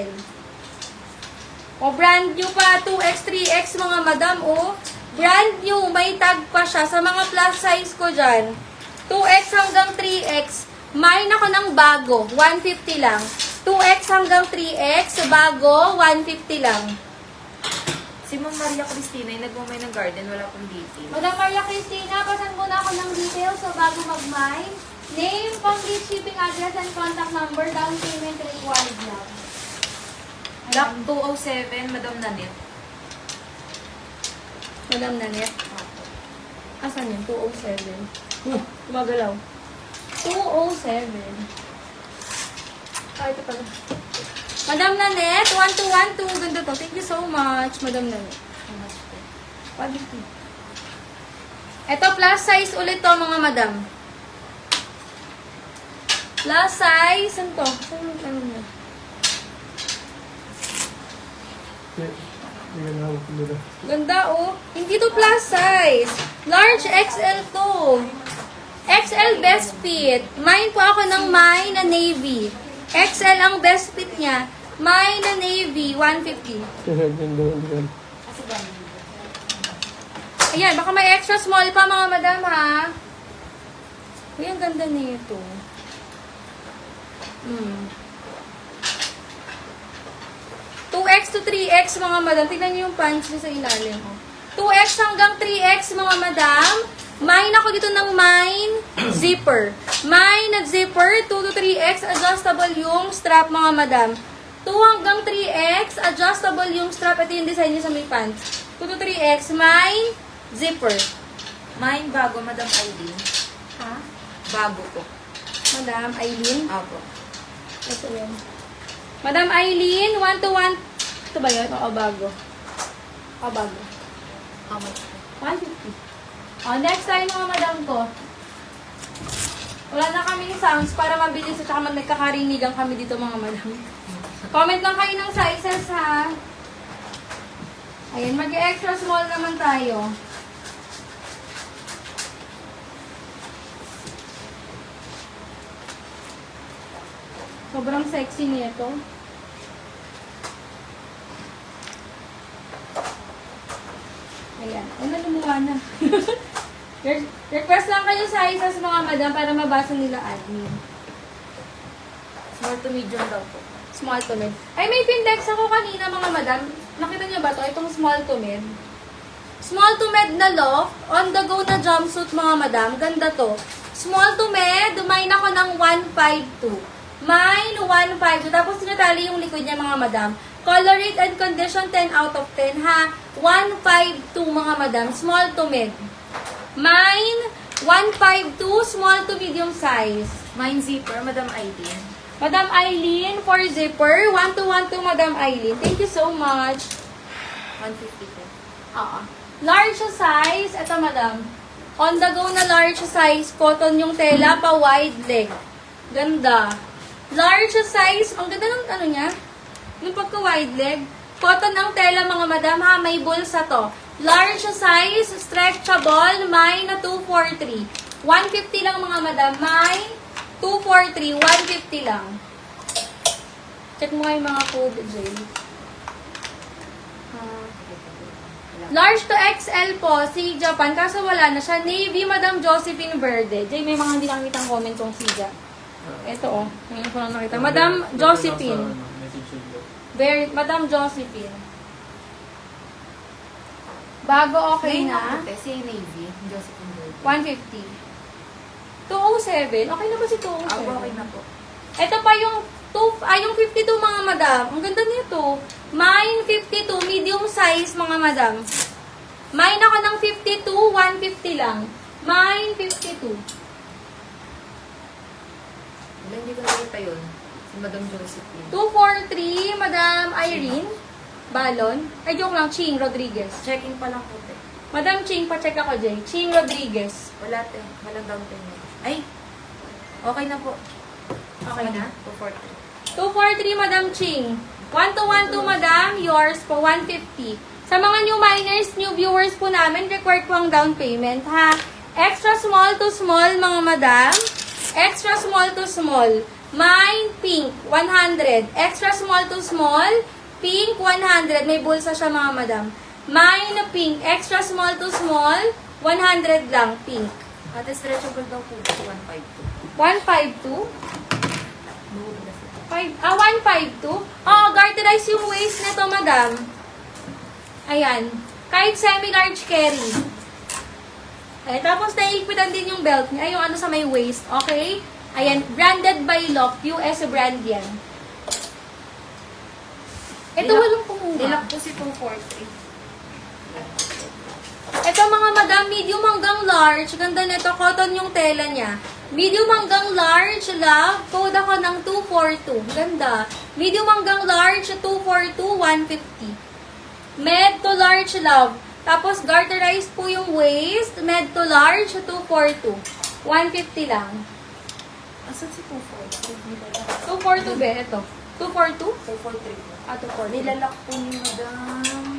XL. O, brand new pa, 2X, 3X mga madam, o. Brand new, may tag pa siya. Sa mga plus size ko dyan, 2X hanggang 3X, may ako ng bago, 150 lang. 2X hanggang 3X, bago, 150 lang. Si Ma'am Maria Cristina, yung nagmamay ng garden, wala pong details. Madam Maria Cristina, pasan muna ako ng details so bago mag-mine. Name, complete shipping address, and contact number, down payment required lang. Block 207, Madam Nanette. Madam Nanette. Asan yun? 207. Gumagalaw. 207. Ah, ito pala. Madam Nanette, 1212. Ganda to. Thank you so much, Madam Nanette. Quality. Ito, plus size ulit to, mga madam. Plus size. Saan to? Saan yung ano niya? Ganda, oh. Hindi to plus size. Large XL to. XL best fit. Mine po ako ng mine na navy. XL ang best fit niya. Mine na navy, 150. Ayan, baka may extra small pa mga madam, ha? Uy, ang ganda nito. 2X to 3X mga madam. Tignan niyo yung pants niya sa ilalim. 2X hanggang 3X mga madam. Mine ako dito ng mine zipper. Mine na zipper, 2 to 3X, adjustable yung strap mga madam. 2 hanggang 3X, adjustable yung strap. Ito yung design niya sa may pants. 2 to 3X, mine zipper. Mine bago, Madam Aileen. Ha? Bago po. Madam Aileen? Apo. Ito yun. Madam Aileen, 1 to 1. Ito ba yun? O bago? O bago. How much po? 150. O, next time mga madam ko. Wala na kaming sounds para mabilis at saka nagkakarinigan kami dito mga madam. Comment lang kayo ng sizes ha. Ayan, mag-extra small naman tayo. Sobrang sexy nito. Ayan. Ano, lumuha na. Request lang kayo sizes mga madam para mabasa nila admin. Small to medium daw po. Small to mid. Ay, may pindex ako kanina mga madam. Nakita niyo ba to? Itong small to mid. Small to mid na loft. On the go na jumpsuit mga madam. Ganda to. Small to mid. Mine ako ng 152. Mine 152. Tapos tinatali yung likod niya mga madam. Color rate and condition 10 out of 10 ha. 152 mga madam. Small to mid. Mine 152. Small to medium size. Mine zipper, Madam Aileen. Madam Aileen, for zipper. 1212, Madam Aileen. Thank you so much. 150 po. Large size. Ito, Madam. On the go na large size. Cotton yung tela, pa wide leg. Ganda. Large size. Ang ganda ng ano niya. Yung pagka wide leg. Cotton ang tela, mga madam, ha. May bulsa to. Large size. Stretchable. Mine na 243. 150 lang, mga madam. Mine 243, 150 lang. Check mo kayo mga code, Jay. Large to XL po, si Japan. Kaso wala na siya. Navy, Madam Josephine Verde. Jay, may mga hindi nakikita comment kong siya. Ito, oh. Ngayon ko lang nakita. Madam Josephine. Madam Josephine. Bago okay na. Si Navy, Josephine Bird. 150. 207. Okay na ba si 207? Okay na po. Ito pa yung yung 52 mga madam. Ang ganda nito. Mine 52, medium size mga madam. Mine ako ng 52, 150 lang. Mine 52. Wala, hindi ko nakita yun. Si Madam Josephine. 243, Madam Irene Balon. Ay, joke lang, Ching Rodriguez. Checking pa lang po, te. Madam Ching, pacheck ako, Jay. Ching Rodriguez. Wala, te. Walang down payment. Ay! Okay na po. Okay na? 243. 243, Madam Ching. 1212, Madam. Yours po, 150. Sa mga new miners, new viewers po namin, required po ang down payment, ha? Extra small to small, mga madam. Extra small to small. Mine, pink, 100. Extra small to small, pink, 100. May bulsa siya, mga madam. Mine, pink, extra small to small, 100 lang, pink. Ate, stretchable daw po. 152. 152? 152? Oo, garterize yung waist nito, madam. Ayan. Kahit semi-large carry. Eh, tapos naiikpitan din yung belt niya. Ay, yung ano sa may waist. Okay? Ayan. Branded by Loft. US brand yan. Ito walang kumuha. Nilak po si 243. Ito mga madam, medium hanggang large. Ganda nito, cotton yung tela niya. Medium hanggang large, love. Code ako ng 242. Ganda. Medium hanggang large, 242, 150. Med to large, love. Tapos garterized po yung waist. Med to large, 242. 150 lang. Asan si 243? 242 be, ito. 242? 243 po. 242. Nilalak po ni madam.